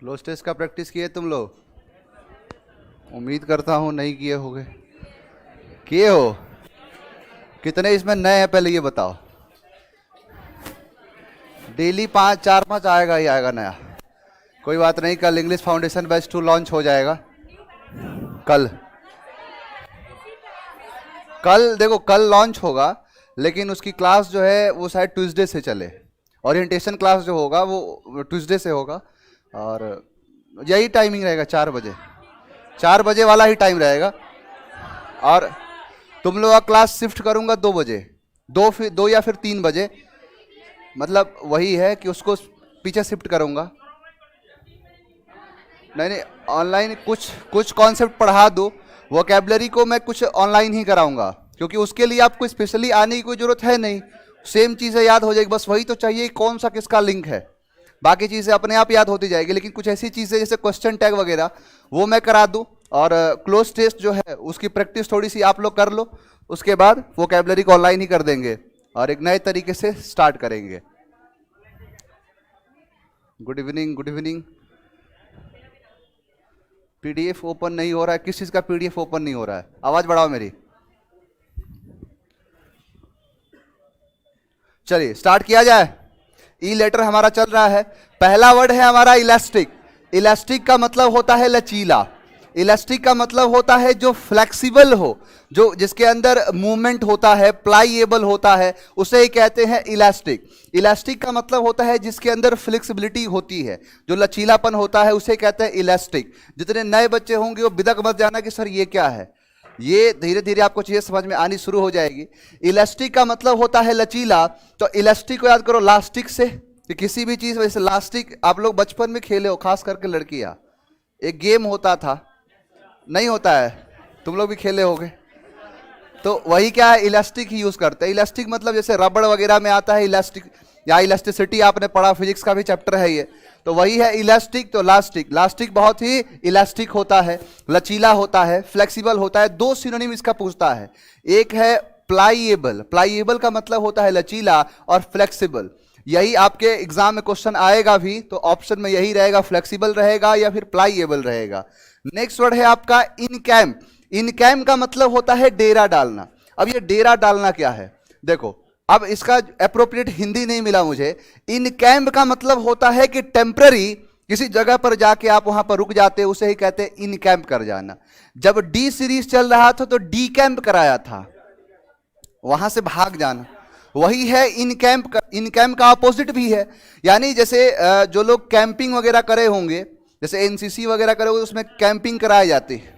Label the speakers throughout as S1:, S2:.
S1: Cloze test का practice किए तुम लोग? उम्मीद करता हूँ नहीं किए होगे। किए हो? कितने इसमें नए हैं पहले ये बताओ। डेली 5 4 5 आएगा ही आएगा नया। कोई बात नहीं, कल इंग्लिश फाउंडेशन बैच 2 लॉन्च हो जाएगा। कल कल देखो कल लॉन्च होगा, लेकिन उसकी क्लास जो है वो शायद ट्यूसडे से चले। ओरिएंटेशन क्लास जो होगा वो ट्यूसडे से होगा, और यही टाइमिंग रहेगा 4 बजे। 4 बजे वाला ही टाइम रहेगा। और तुम लोग का क्लास शिफ्ट करूंगा 2 बजे, 2 या फिर 3 बजे। मतलब वही है कि उसको पीछे शिफ्ट करूंगा। नहीं नहीं, ऑनलाइन कुछ कुछ कॉन्सेप्ट पढ़ा दो। वोकैबलरी को मैं कुछ ऑनलाइन ही कराऊंगा, क्योंकि उसके लिए आपको स्पेशली आने की कोई ज़रूरत है नहीं। सेम चीज़ें याद हो जाएगी, बस वही तो चाहिए कौन सा किसका लिंक है। बाकी चीज़ें अपने आप याद होती जाएगी, लेकिन कुछ ऐसी चीज़ें जैसे क्वेश्चन टैग वगैरह वो मैं करा दूँ। और क्लोज टेस्ट जो है उसकी प्रैक्टिस थोड़ी सी आप लोग कर लो। उसके बाद वोकैबलरी को ऑनलाइन ही कर देंगे और एक नए तरीके से स्टार्ट करेंगे। Good evening, good evening. PDF open नहीं हो रहा है? किस चीज़ का पीडीएफ ओपन नहीं हो रहा है? आवाज़ बढ़ाओ मेरी। चलिए स्टार्ट किया जाए। ई लेटर हमारा चल रहा है। पहला वर्ड है हमारा इलास्टिक। इलास्टिक का मतलब होता है लचीला। इलास्टिक का मतलब होता है जो फ्लेक्सिबल हो, जो जिसके अंदर मूवमेंट होता है, प्लाईएबल होता है, उसे ही कहते हैं इलास्टिक। इलास्टिक का मतलब होता है जिसके अंदर फ्लेक्सिबिलिटी होती है, जो लचीलापन होता है, उसे कहते हैं इलास्टिक। जितने नए बच्चे होंगे वो बिदक मत जाना कि सर ये क्या है। ये धीरे धीरे आपको चीजें समझ में आनी शुरू हो जाएगी। इलास्टिक का मतलब होता है लचीला। तो इलास्टिक को याद करो लास्टिक से, कि किसी भी चीज वैसे लास्टिक आप लोग बचपन में खेले हो, खास करके लड़कियां। एक गेम होता था, नहीं होता है? तुम लोग भी खेले होगे। तो वही क्या है, इलास्टिक ही यूज करते हैं। इलास्टिक मतलब जैसे रबड़ वगैरह में आता है इलास्टिक, या इलास्टिसिटी आपने पढ़ा, फिजिक्स का भी चैप्टर है ये। तो वही है इलास्टिक। तो लास्टिक, लास्टिक बहुत ही इलास्टिक होता है, लचीला होता है, फ्लेक्सिबल होता है। 2 सिनोनिम इसका पूछता है। एक है प्लाईएबल। प्लाईएबल का मतलब होता है लचीला, और फ्लेक्सिबल। यही आपके एग्जाम में क्वेश्चन आएगा भी, तो ऑप्शन में यही रहेगा, फ्लेक्सिबल रहेगा या फिर प्लाईएबल रहेगा। नेक्स्ट वर्ड है आपका इनकैम्प। इनकैम्प का मतलब होता है डेरा डालना। अब ये डेरा डालना क्या है देखो, अब इसका एप्रोप्रिएट हिंदी नहीं मिला मुझे। इनकैम्प का मतलब होता है कि टेम्पररी किसी जगह पर जाके आप वहां पर रुक जाते हो, उसे ही कहते हैं इनकैम्प कर जाना। जब डी सीरीज चल रहा था तो डी कैंप कराया था, वहां से भाग जाना, वही है इनकैम्प का। इनकैम्प का अपोजिट भी है, यानी जैसे जो लोग कैंपिंग वगैरह करे होंगे, जैसे एनसीसी वगैरह करे होंगे, उसमें कैंपिंग कराई जाती है,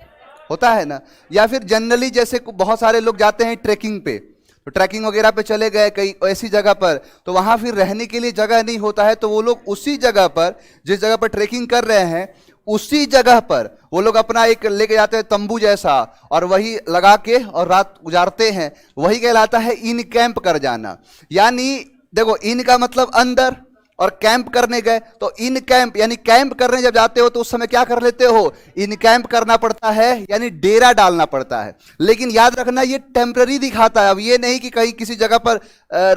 S1: होता है ना। या फिर जनरली जैसे बहुत सारे लोग जाते हैं ट्रैकिंग पे, तो ट्रैकिंग वगैरह पे चले गए कई ऐसी जगह पर, तो वहां फिर रहने के लिए जगह नहीं होता है, तो वो लोग उसी जगह पर, जिस जगह पर ट्रैकिंग कर रहे हैं, उसी जगह पर वो लोग अपना एक लेके जाते हैं तंबू जैसा, और वही लगा के और रात गुजारते हैं। वही कहलाता है इन कैंप कर जाना। यानी देखो, इन का मतलब अंदर, और कैंप करने गए, तो इन कैंप यानी कैंप करने जब जाते हो तो उस समय क्या कर लेते हो, इन कैंप करना पड़ता है, यानी डेरा डालना पड़ता है। लेकिन याद रखना ये टेम्पररी दिखाता है। अब ये नहीं कि कहीं किसी जगह पर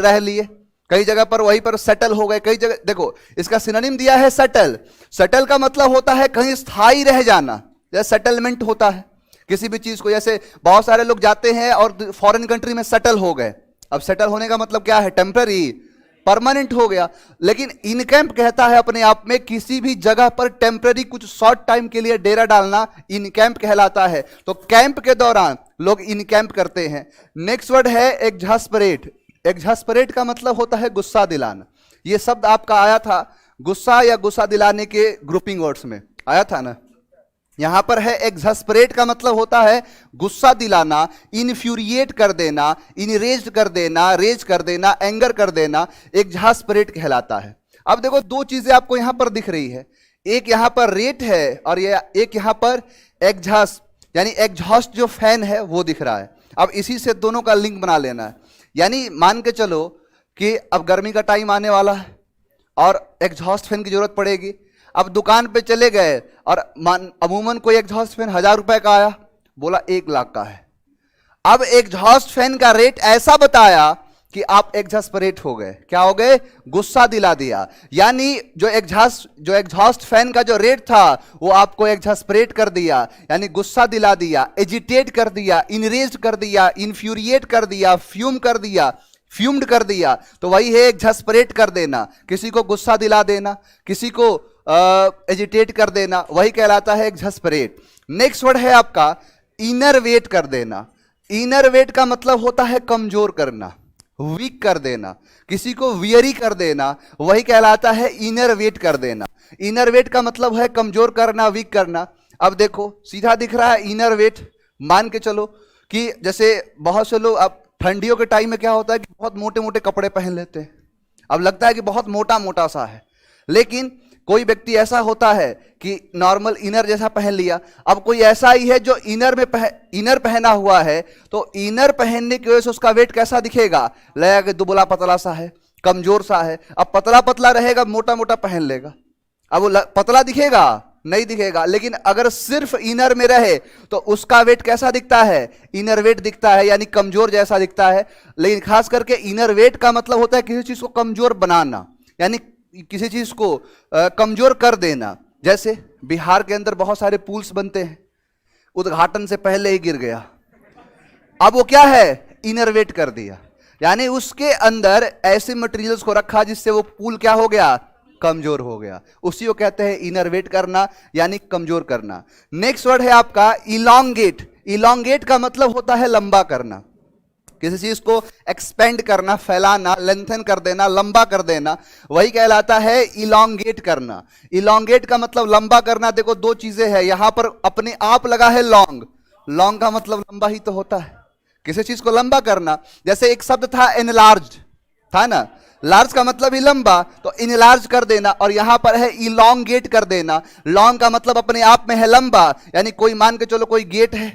S1: रह लिए, कई जगह पर वहीं पर सेटल हो गए। कई जगह देखो इसका सिनोनिम दिया है सेटल। सेटल का मतलब होता है कहीं स्थायी रह जाना, जैसे सेटलमेंट होता है किसी भी चीज को। जैसे बहुत सारे लोग जाते हैं और फॉरेन कंट्री में सेटल हो गए। अब सेटल होने का मतलब क्या है, टेम्पररी, परमानेंट हो गया। लेकिन इनकैंप कहता है अपने आप में किसी भी जगह पर टेम्पररी कुछ शॉर्ट टाइम के लिए डेरा डालना इनकैंप कहलाता है। तो कैंप के दौरान लोग इनकैंप करते हैं। नेक्स्ट वर्ड है एक्सास्परेट। एक्सास्परेट का मतलब होता है गुस्सा दिलाना। ये शब्द आपका आया था गुस्सा या गुस्सा दिलाने के ग्रुपिंग वर्ड्स में आया था ना। यहां पर है एक्सास्परेट का मतलब होता है गुस्सा दिलाना, इन्फ्यूरिएट कर देना, इनरेज्ड कर देना, रेज कर देना, एंगर कर देना, एक्सास्परेट कहलाता है। अब देखो 2 चीजें आपको यहां पर दिख रही है, एक यहां पर रेट है और ये एक यहां पर एग्जॉस्ट, यानी एग्जॉस्ट जो फैन है वो दिख रहा है। अब इसी से दोनों का लिंक बना लेना है। यानी मान के चलो कि अब गर्मी का टाइम आने वाला है और एग्जॉस्ट फैन की जरूरत पड़ेगी। अब दुकान पे चले गए और अमूमन कोई एग्जॉस्ट फैन 1000 रुपए का आया, बोला 1 लाख का है। अब एग्जॉस्ट फैन का रेट ऐसा बताया कि आप एग्जास्परेट हो गए। क्या हो गए? गुस्सा दिला दिया। यानी जो एग्जॉस्ट फैन का जो रेट था वो आपको एग्जास्परेट कर दिया, यानी गुस्सा दिला दिया, एजिटेट कर दिया, इनरेज कर दिया, इन्फ्यूरिएट कर दिया, फ्यूम्ड कर दिया। तो वही है एग्जास्परेट कर देना, किसी को गुस्सा दिला देना, किसी को एजिटेट कर देना, वही कहलाता है एग्जास्परेट। नेक्स्ट वर्ड है आपका इनरवेट कर देना। इनरवेट का मतलब होता है कमजोर करना, वीक कर देना, किसी को वियरी कर देना, वही कहलाता है इनरवेट कर देना। इनरवेट का मतलब है कमजोर करना, वीक करना। अब देखो सीधा दिख रहा है इनरवेट। मान के चलो कि जैसे बहुत से लोग, अब ठंडियों के टाइम में क्या होता है कि बहुत मोटे मोटे कपड़े पहन लेते हैं, अब लगता है कि बहुत मोटा मोटा सा है, लेकिन कोई व्यक्ति ऐसा होता है कि नॉर्मल इनर जैसा पहन लिया। अब कोई ऐसा ही है जो इनर पहना हुआ है, तो इनर पहनने की वजह से उसका वेट कैसा दिखेगा? लगेगा कि दुबला पतला सा है, कमजोर सा है। अब पतला पतला रहेगा, मोटा मोटा पहन लेगा, अब वो पतला दिखेगा? नहीं दिखेगा। लेकिन अगर सिर्फ इनर में रहे तो उसका वेट कैसा दिखता है? इनर वेट दिखता है, यानी कमजोर जैसा दिखता है। लेकिन खास करके इनर वेट का मतलब होता है किसी चीज को कमजोर बनाना, यानी किसी चीज को कमजोर कर देना। जैसे बिहार के अंदर बहुत सारे पुल्स बनते हैं, उद्घाटन से पहले ही गिर गया, अब वो क्या है? इनरवेट कर दिया, यानी उसके अंदर ऐसे मटेरियल्स को रखा जिससे वो पुल क्या हो गया? कमजोर हो गया। उसी को कहते हैं इनरवेट करना, यानी कमजोर करना। नेक्स्ट वर्ड है आपका इलोंगेट। इलोंगेट का मतलब होता है लंबा करना, किसी चीज को एक्सपेंड करना, फैलाना, लेंथन कर देना, लंबा कर देना, वही कहलाता है इलोंगेट करना। इलोंगेट का मतलब लंबा करना। देखो दो चीजें हैं यहां पर, अपने आप लगा है लॉन्ग, लॉन्ग का मतलब लंबा ही तो होता है, किसी चीज को लंबा करना। जैसे एक शब्द था एनलार्ज, था ना, लार्ज का मतलब ही लंबा, तो इनलार्ज कर देना, और यहां पर है इलोंगेट कर देना। लॉन्ग का मतलब अपने आप में है लंबा, यानी कोई मान के चलो कोई गेट है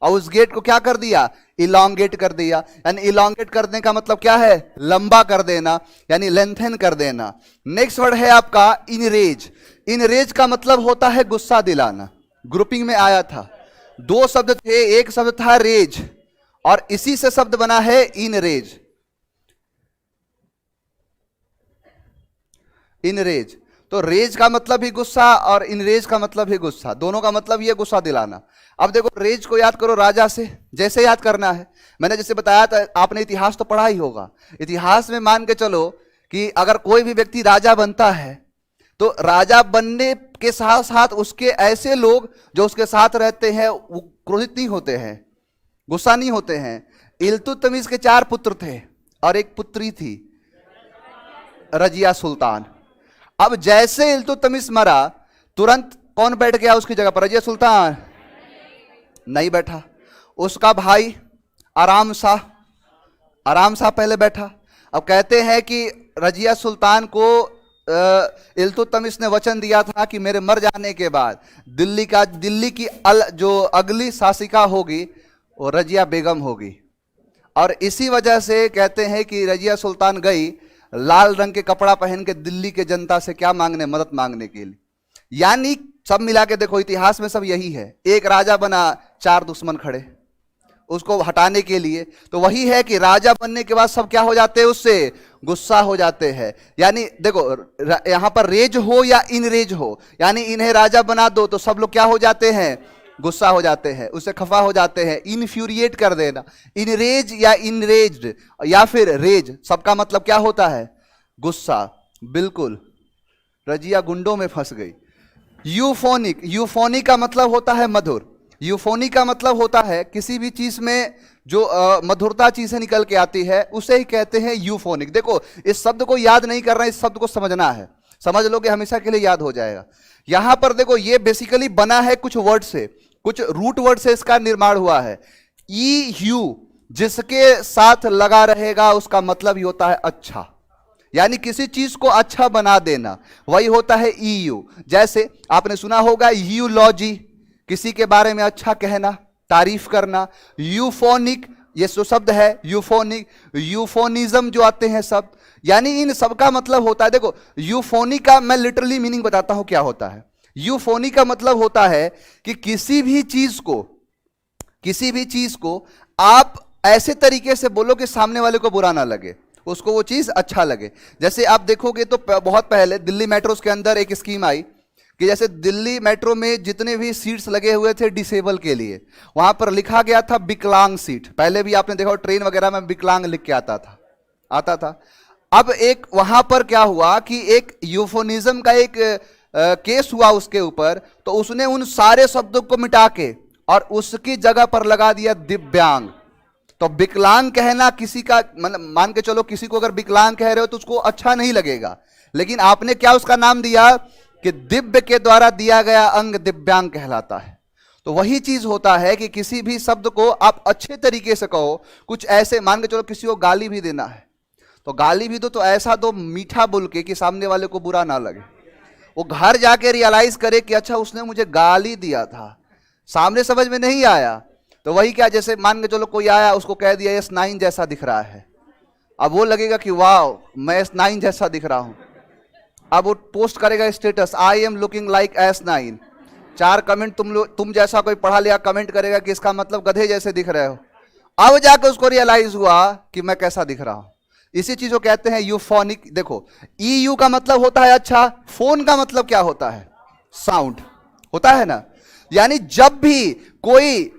S1: और उस गेट को क्या कर दिया? इलोंगेट कर दिया। यानी इलोंगेट करने का मतलब क्या है? लंबा कर देना, यानी लेंथन कर देना। नेक्स्ट वर्ड है आपका इनरेज। इनरेज का मतलब होता है गुस्सा दिलाना। ग्रुपिंग में आया था, दो शब्द थे, एक शब्द था रेज और इसी से शब्द बना है इनरेज। इनरेज, तो रेज का मतलब ही गुस्सा और इनरेज का मतलब ही गुस्सा, दोनों का मतलब ये गुस्सा दिलाना। अब देखो रेज को याद करो राजा से, जैसे याद करना है, मैंने जैसे बताया था, आपने इतिहास तो पढ़ा ही होगा। इतिहास में मान के चलो कि अगर कोई भी व्यक्ति राजा बनता है तो राजा बनने के साथ साथ उसके ऐसे लोग जो उसके साथ रहते हैं वो क्रोधित नहीं होते हैं, गुस्सा नहीं होते हैं। इल्तुतमिश के 4 पुत्र थे और एक पुत्री थी रजिया सुल्तान। अब जैसे इल्तुतमिश मरा तुरंत कौन बैठ गया उसकी जगह पर? रजिया सुल्तान नहीं बैठा, उसका भाई आराम सा पहले बैठा। अब कहते हैं कि रजिया सुल्तान को इल्तुतमिश ने वचन दिया था कि मेरे मर जाने के बाद दिल्ली की जो अगली शासिका होगी वो रजिया बेगम होगी। और इसी वजह से कहते हैं कि रजिया सुल्तान गई लाल रंग के कपड़ा पहन के दिल्ली के जनता से क्या मांगने? मदद मांगने के लिए। यानी सब मिला के देखो इतिहास में सब यही है, एक राजा बना 4 दुश्मन खड़े उसको हटाने के लिए। तो वही है कि राजा बनने के बाद सब क्या हो जाते हैं? उससे गुस्सा हो जाते हैं। यानी देखो यहां पर रेज हो या इनरेज हो, यानी इन्हें राजा बना दो तो सब लोग क्या हो जाते हैं? गुस्सा हो जाते हैं, उससे खफा हो जाते हैं। इन्फ्यूरिएट कर देना, इनरेज या इनरेज्ड या फिर रेज, सबका मतलब क्या होता है? गुस्सा। बिल्कुल, रजिया गुंडों में फंस गई। यूफोनिक, यूफोनिक का मतलब होता है मधुर। यूफोनिक का मतलब होता है किसी भी चीज में जो मधुरता चीजें निकल के आती है उसे ही कहते हैं यूफोनिक। देखो इस शब्द को याद नहीं करना, इस शब्द को समझना है, समझ लोगे हमेशा के लिए याद हो जाएगा। यहां पर देखो ये बेसिकली बना है कुछ वर्ड से, कुछ रूट वर्ड से इसका निर्माण हुआ है। ई यू जिसके साथ लगा रहेगा उसका मतलब ही होता है अच्छा, यानी किसी चीज को अच्छा बना देना, वही होता है ईयू। जैसे आपने सुना होगा यूलॉजी, किसी के बारे में अच्छा कहना, तारीफ करना। यूफोनिक ये जो शब्द है यूफोनिक, यूफोनिज्म जो आते हैं सब, यानी इन सब का मतलब होता है। देखो यूफोनिक का मैं लिटरली मीनिंग बताता हूं क्या होता है। यूफोनिक का मतलब होता है कि किसी भी चीज को आप ऐसे तरीके से बोलो कि सामने वाले को बुरा ना लगे, उसको वो चीज अच्छा लगे। जैसे आप देखोगे तो बहुत पहले दिल्ली मेट्रोस के अंदर एक स्कीम आई कि जैसे दिल्ली मेट्रो में जितने भी सीट्स लगे हुए थे डिसेबल के लिए, वहां पर लिखा गया था विकलांग सीट। पहले भी आपने देखा ट्रेन वगैरह में विकलांग लिख के आता था। अब एक वहां पर क्या हुआ कि एक यूफोनिज्म का एक केस हुआ उसके ऊपर, तो उसने उन सारे शब्दों को मिटा के और उसकी जगह पर लगा दिया दिव्यांग। तो विकलांग कहना किसी का मान के चलो, किसी को अगर विकलांग कह रहे हो तो उसको अच्छा नहीं लगेगा, लेकिन आपने क्या उसका नाम दिया कि दिव्य के द्वारा दिया गया अंग दिव्यांग कहलाता है। तो वही चीज होता है कि किसी भी शब्द को आप अच्छे तरीके से कहो। कुछ ऐसे मान के चलो किसी को गाली भी देना है, तो गाली भी दो तो ऐसा दो मीठा बोल के कि सामने वाले को बुरा ना लगे, वो घर जाके रियलाइज करे कि अच्छा उसने मुझे गाली दिया था, सामने समझ में नहीं आया। तो वही क्या, जैसे मान के चलो कोई आया उसको कह दिया S9 जैसा दिख रहा है, अब वो लगेगा कि वाह मैं S9 जैसा दिख रहा हूं। अब वो पोस्ट करेगा status, I am looking like S9। 4 comment तुम जैसा कोई पढ़ा लिया कमेंट करेगा कि इसका मतलब गधे जैसे दिख रहे हो। अब जाकर उसको रियलाइज हुआ कि मैं कैसा दिख रहा हूं। इसी चीज को कहते हैं यूफोनिक। देखो EU का मतलब होता है अच्छा, फोन का मतलब क्या होता है? साउंड होता है ना। यानी जब भी कोई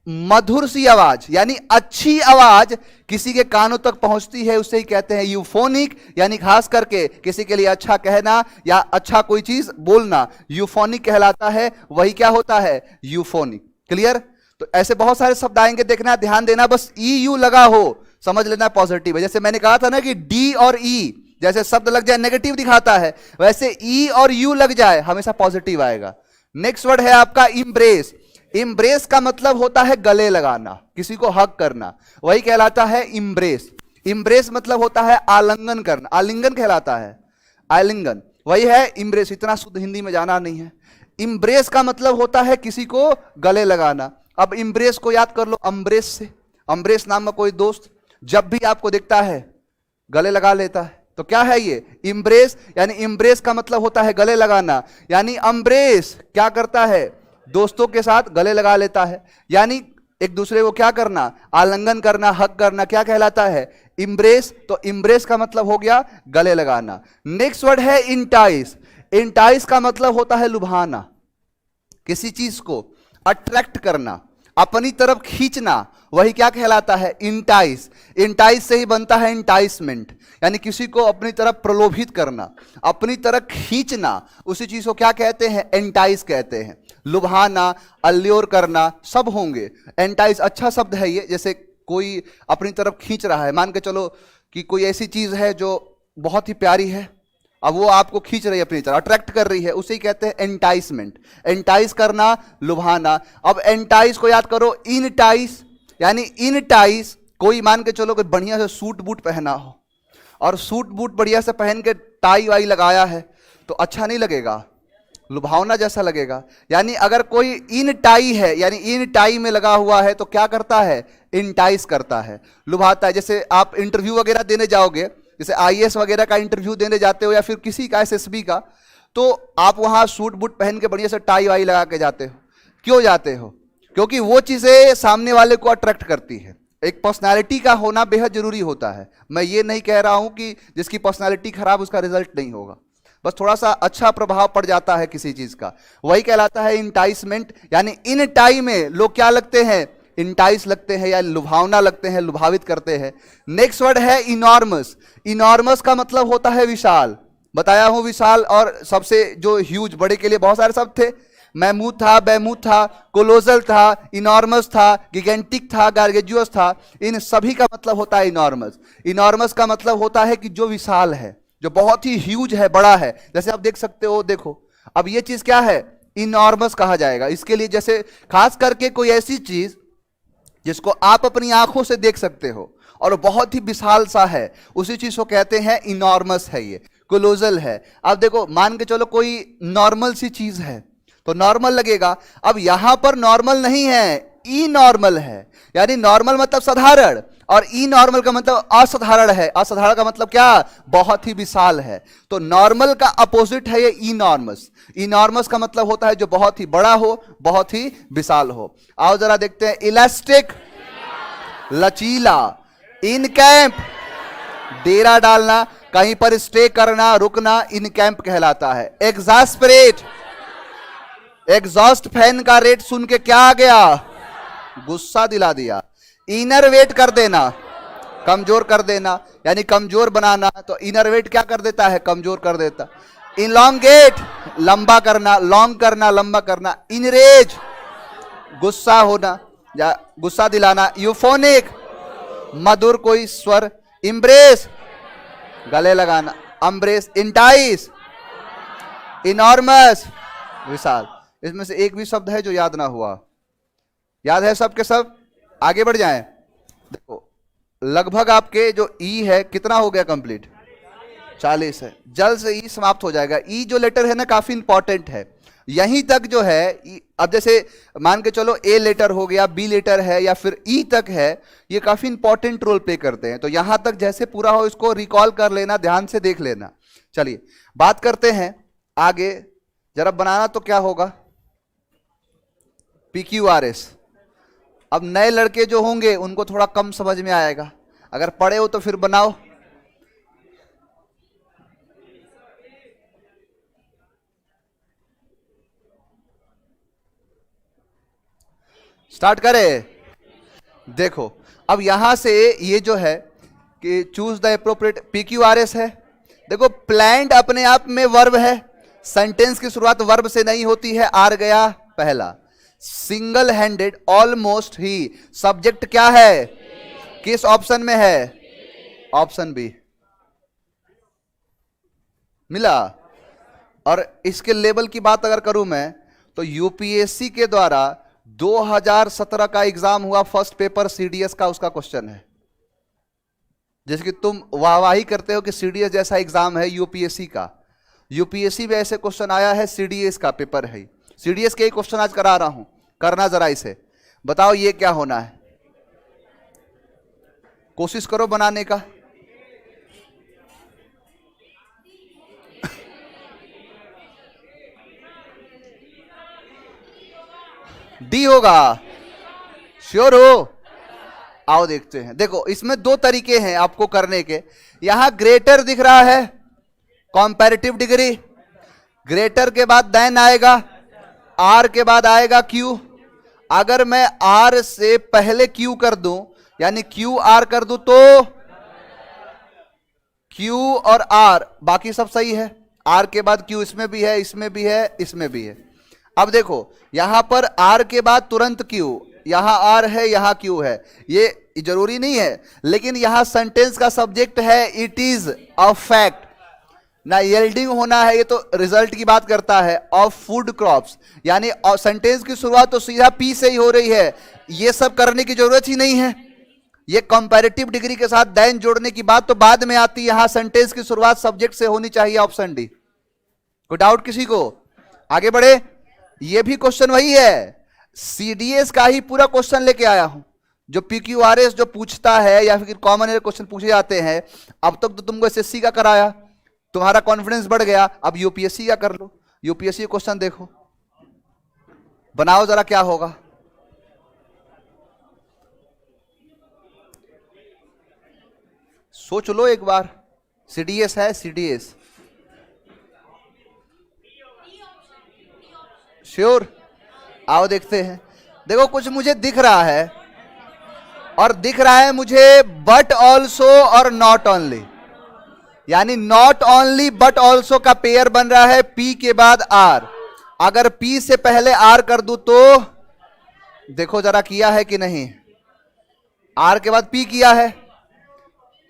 S1: मधुर सी आवाज यानी अच्छी आवाज किसी के कानों तक पहुंचती है, उसे ही कहते हैं यूफोनिक। यानी खास करके किसी के लिए अच्छा कहना या अच्छा कोई चीज बोलना यूफोनिक कहलाता है। वही क्या होता है? यूफोनिक। क्लियर? तो ऐसे बहुत सारे शब्द आएंगे, देखना ध्यान देना, बस EU लगा हो समझ लेना पॉजिटिव है। जैसे मैंने कहा था ना कि D और E जैसे शब्द लग जाए नेगेटिव दिखाता है, वैसे E और U लग जाए हमेशा पॉजिटिव आएगा। नेक्स्ट वर्ड है आपका इम्ब्रेस। इम्ब्रेस का मतलब होता है गले लगाना, किसी को हक करना, वही कहलाता है इम्ब्रेस। इम्ब्रेस मतलब होता है आलिंगन करना, आलिंगन कहलाता है, आलिंगन वही है इम्ब्रेस। इतना शुद्ध हिंदी में जाना नहीं है। इम्ब्रेस का मतलब होता है किसी को गले लगाना। अब इम्ब्रेस को याद कर लो अम्ब्रेस से। अम्ब्रेस नाम का कोई दोस्त जब भी आपको दिखता है गले लगा लेता है, तो क्या है ये? इम्ब्रेस। यानी इम्ब्रेस का मतलब होता है गले लगाना। यानी अम्ब्रेस क्या करता है? दोस्तों के साथ गले लगा लेता है, यानी एक दूसरे को क्या करना? आलिंगन करना, हक करना, क्या कहलाता है? इम्ब्रेस। तो इम्ब्रेस का मतलब हो गया गले लगाना। नेक्स्ट वर्ड है इंटाइस। इंटाइस का मतलब होता है लुभाना, किसी चीज को अट्रैक्ट करना, अपनी तरफ खींचना, वही क्या कहलाता है? इंटाइस। इंटाइस से ही बनता है इंटाइसमेंट, यानी किसी को अपनी तरफ प्रलोभित करना, अपनी तरफ खींचना, उसी चीज को क्या कहते हैं? एंटाइस कहते हैं। लुभाना, अल्योर करना सब होंगे। एंटाइस अच्छा शब्द है ये। जैसे कोई अपनी तरफ खींच रहा है, मान के चलो कि कोई ऐसी चीज है जो बहुत ही प्यारी है, अब वो आपको खींच रही है अपनी तरफ, अट्रैक्ट कर रही है, उसे ही कहते हैं एंटाइसमेंट। एंटाइस करना, लुभाना। अब एंटाइस को याद करो इनटाइस। यानी इनटाइस कोई मान के चलो कोई बढ़िया से सूट बूट पहना हो और सूट बूट बढ़िया से पहन के टाई वाई लगाया है तो अच्छा नहीं लगेगा, लुभावना जैसा लगेगा। यानी अगर कोई इन टाई है यानी इन टाई में लगा हुआ है तो क्या करता है? इंटाइस करता है, लुभाता है। जैसे आप इंटरव्यू वगैरह देने जाओगे, जैसे IAS वगैरह का इंटरव्यू देने जाते हो या फिर किसी का SSB का, तो आप वहां सूट बूट पहन के बढ़िया से टाई वाई लगा के जाते हो। क्यों जाते हो? क्योंकि वो चीजें सामने वाले को अट्रैक्ट करती है। एक पर्सनालिटी का होना बेहद जरूरी होता है। मैं ये नहीं कह रहा हूं कि जिसकी पर्सनालिटी खराब उसका रिजल्ट नहीं होगा, बस थोड़ा सा अच्छा प्रभाव पड़ जाता है किसी चीज का, वही कहलाता है इंटाइसमेंट। यानी इन टाई में लोग क्या लगते हैं? इंटाइस लगते हैं या लुभावना लगते हैं, लुभावित करते हैं। नेक्स्ट वर्ड है इनॉर्मस। इनॉर्मस का मतलब होता है विशाल, बताया हूं विशाल। और सबसे जो ह्यूज, बड़े के लिए बहुत सारे शब्द थे, मैमूथ था, बेमूथ था, कोलोजल था, इनॉर्मस था, गिगेंटिक था, गार्गेजुअस था। इन सभी का मतलब होता है इनॉर्मस। इनॉर्मस का मतलब होता है कि जो विशाल है, जो बहुत ही ह्यूज है, बड़ा है। जैसे आप देख सकते हो, देखो अब ये चीज क्या है? इनॉर्मस कहा जाएगा इसके लिए। जैसे खास करके कोई ऐसी चीज जिसको आप अपनी आंखों से देख सकते हो और बहुत ही विशाल सा है, उसी चीज को कहते हैं इनॉर्मस है, ये कोलोजल है। अब देखो मान के चलो कोई नॉर्मल सी चीज है तो नॉर्मल लगेगा। अब यहां पर नॉर्मल नहीं है, ई नॉर्मल है। यानी नॉर्मल मतलब साधारण और ई नॉर्मल का मतलब असाधारण है। असाधारण का मतलब क्या? बहुत ही विशाल है। तो नॉर्मल का अपोजिट है ये इनॉर्मस। इनॉर्मस का मतलब होता है जो बहुत ही बड़ा हो, बहुत ही विशाल हो। आओ जरा देखते हैं इलास्टिक। लचीला। इन कैंप, डेरा डालना, कहीं पर स्टे करना, रुकना, इन कैंप कहलाता है। एग्जास्परेट, एग्जॉस्ट फैन का रेट सुन के क्या आ गया? गुस्सा दिला दिया। इनरवेट कर देना, कमजोर कर देना, यानी कमजोर बनाना। तो इनरवेट क्या कर देता है? कमजोर कर देता। इनलॉन्गेट, लंबा करना, लॉन्ग करना, लंबा करना। इनरेज, गुस्सा होना या गुस्सा दिलाना। यूफोनिक, मधुर कोई स्वर। इम्ब्रेस, गले लगाना, अम्ब्रेस। इंटाइस, इनॉर्मस, विशाल। इसमें से एक भी शब्द है जो याद ना हुआ? याद है सब के सब? आगे बढ़ जाएं। देखो लगभग आपके जो ई है कितना हो गया कंप्लीट? 40 है। जल्द से ई समाप्त हो जाएगा। ई जो लेटर है ना काफी इंपॉर्टेंट है। यहीं तक जो है अब जैसे मान के चलो ए लेटर हो गया, बी लेटर है, या फिर ई तक है, ये काफी इंपॉर्टेंट रोल प्ले करते हैं। तो यहां तक जैसे पूरा हो इसको रिकॉल कर लेना, ध्यान से देख लेना। चलिए बात करते हैं आगे। जरा बनाना तो क्या होगा? PQRS। अब नए लड़के जो होंगे उनको थोड़ा कम समझ में आएगा, अगर पढ़े हो तो फिर बनाओ। स्टार्ट करें। देखो अब यहां से ये जो है कि चूज द एप्रोप्रिएट, PQRS है। देखो प्लान्ड अपने आप में वर्ब है, सेंटेंस की शुरुआत वर्ब से नहीं होती है। आर गया पहला। सिंगल हैंडेड, ऑलमोस्ट ही, सब्जेक्ट क्या है? किस ऑप्शन में है? Option B. मिला। और इसके लेवल की बात अगर करूं मैं तो यूपीएससी के द्वारा 2017 का एग्जाम हुआ, फर्स्ट पेपर सीडीएस का, उसका क्वेश्चन है। जैसे कि तुम वाहवाही करते हो कि सीडीएस जैसा एग्जाम है यूपीएससी का, यूपीएससी में ऐसे क्वेश्चन आया है, सीडीएस का पेपर है। सीडीएस के क्वेश्चन आज करा रहा हूं, करना जरा इसे। बताओ ये क्या होना है? कोशिश करो बनाने का। डी होगा, श्योर हो? आओ देखते हैं। देखो इसमें दो तरीके हैं आपको करने के। यहां ग्रेटर दिख रहा है, कंपैरेटिव डिग्री। ग्रेटर के बाद देन आएगा, आर के बाद आएगा क्यू। अगर मैं आर से पहले क्यू कर दूं, यानी क्यू आर कर दूं, तो क्यू और आर बाकी सब सही है। आर के बाद क्यू, इसमें भी है, इसमें भी है, इसमें भी है। अब देखो यहां पर आर के बाद तुरंत क्यू, यहां आर है, यहां क्यू है, ये जरूरी नहीं है। लेकिन यहां सेंटेंस का सब्जेक्ट है इट इज अ फैक्ट, ना यील्डिंग होना है, ये तो रिजल्ट की बात करता है, ऑफ फूड क्रॉप्स। यानी सेंटेंस की शुरुआत तो सीधा पी से ही हो रही है, ये सब करने की जरूरत ही नहीं है। ये कंपैरेटिव डिग्री के साथ देन जोड़ने की बात तो बाद में आती है। यहां सेंटेंस की शुरुआत सब्जेक्ट से होनी चाहिए, ऑप्शन डी। कोई डाउट किसी को? आगे बढ़े। ये भी क्वेश्चन वही है, सीडीएस का ही पूरा क्वेश्चन लेके आया हूं। जो पीक्यूआरएस जो पूछता है या फिर कॉमन एयर क्वेश्चन पूछे जाते हैं, अब तक तो तुमको एसएससी का कराया, तुम्हारा कॉन्फिडेंस बढ़ गया, अब यूपीएससी का कर लो। यूपीएससी क्वेश्चन देखो, बनाओ जरा क्या होगा। सोच लो एक बार। सीडीएस है, सीडीएस श्योर? आओ देखते हैं। देखो कुछ मुझे दिख रहा है, और दिख रहा है मुझे बट ऑल्सो और नॉट ओनली, यानी नॉट ओनली बट ऑल्सो का पेयर बन रहा है पी के बाद आर। अगर पी से पहले आर कर दूं तो देखो जरा किया है कि नहीं। आर के बाद पी किया है।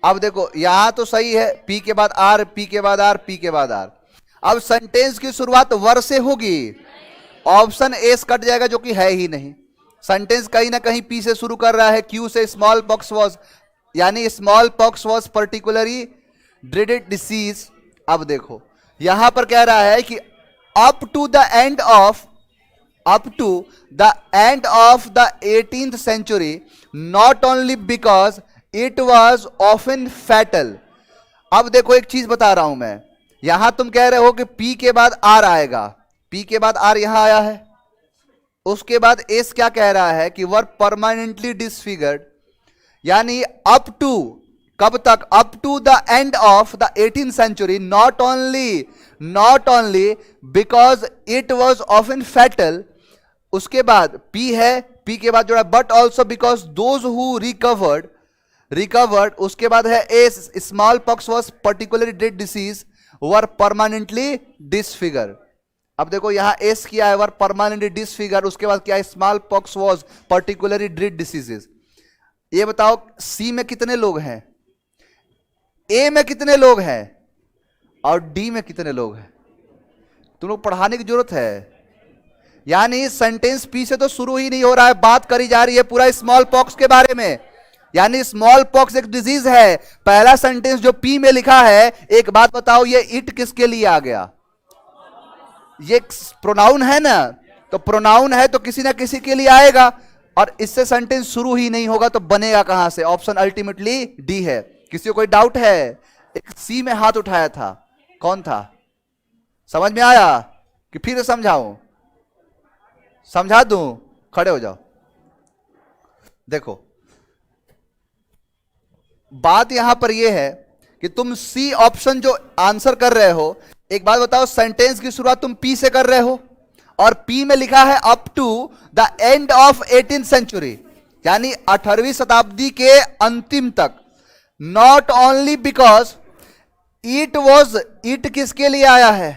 S1: अब देखो यहां तो सही है, पी के बाद आर, पी के बाद आर, पी के बाद आर। अब सेंटेंस की शुरुआत वर से होगी, ऑप्शन एस कट जाएगा जो कि है ही नहीं। सेंटेंस कहीं ना कहीं पी से शुरू कर रहा है, क्यू से स्मॉल पॉक्स वॉज, यानी smallpox was particularly dreaded disease. अब देखो यहां पर कह रहा है कि up to the end of the 18th century, not only because it was often fatal। अब देखो एक चीज बता रहा हूं मैं, यहां तुम कह रहे हो कि पी के बाद आर आएगा, पी के बाद आर यहां आया है, उसके बाद एस क्या कह रहा है कि वर परमानेंटली डिसफिगर्ड, यानी अप टू, कब तक, up to the end of the 18th century, not only because it was often fatal, उसके बाद पी है, पी के बाद जोड़ा but also because those who recovered, उसके बाद है a smallpox was particularly dead disease were permanently disfigure. अब देखो यहां एस किया है वर परमानेंटली डिसफिगर, उसके बाद क्या है small pox was particularly dead diseases. ये बताओ सी में कितने लोग हैं, ए में कितने लोग हैं और डी में कितने लोग हैं? तुम लोग पढ़ाने की जरूरत है। यानी सेंटेंस पी से तो शुरू ही नहीं हो रहा है, बात करी जा रही है पूरा स्मॉल पॉक्स के बारे में। यानी स्मॉल पॉक्स एक डिजीज है। पहला सेंटेंस जो पी में लिखा है, एक बात बताओ ये इट किसके लिए आ गया? ये प्रोनाउन है ना, तो प्रोनाउन है तो किसी ना किसी के लिए आएगा, और इससे सेंटेंस शुरू ही नहीं होगा तो बनेगा कहां से? ऑप्शन अल्टीमेटली डी है। किसी को कोई डाउट है? एक सी में हाथ उठाया था, कौन था? समझ में आया कि फिर समझाऊं? समझा दूं? खड़े हो जाओ। देखो बात यहां पर यह है कि तुम सी ऑप्शन जो आंसर कर रहे हो, एक बात बताओ, सेंटेंस की शुरुआत तुम पी से कर रहे हो और पी में लिखा है up to the end of 18th century, यानी 18वीं शताब्दी के अंतिम तक। Not only because it was, it किसके लिए आया है?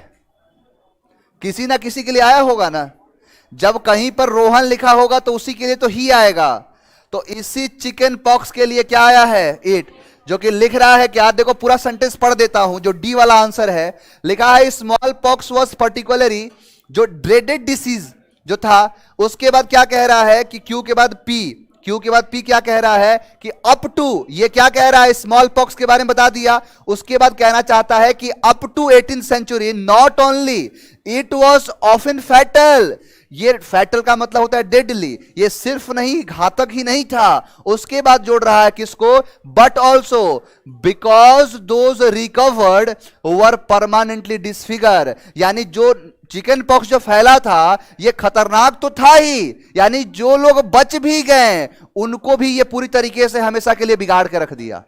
S1: किसी ना किसी के लिए आया होगा ना। जब कहीं पर रोहन लिखा होगा तो उसी के लिए तो ही आएगा। तो इसी चिकन पॉक्स के लिए क्या आया है? इट, जो कि लिख रहा है क्या? देखो पूरा सेंटेंस पढ़ देता हूं, जो डी वाला आंसर है। लिखा है स्मॉल पॉक्स वॉज पर्टिकुलरली, जो ड्रेडेड डिसीज जो था, उसके बाद क्या कह रहा है कि क्यू के बाद पी, क्यू के बाद पी क्या कह रहा है कि अप टू, ये क्या कह रहा है? स्मॉल पॉक्स के बारे में बता दिया। उसके बाद कहना चाहता है कि up to 18th century not only it was often fatal, ये फैटल का मतलब होता है डेडली, ये सिर्फ नहीं घातक ही नहीं था। उसके बाद जोड़ रहा है किसको? But also because those recovered were permanently disfigure, यानी जो चिकन पॉक्स जो फैला था ये खतरनाक तो था ही, यानी जो लोग बच भी गए उनको भी ये पूरी तरीके से हमेशा के लिए बिगाड़ के रख दिया।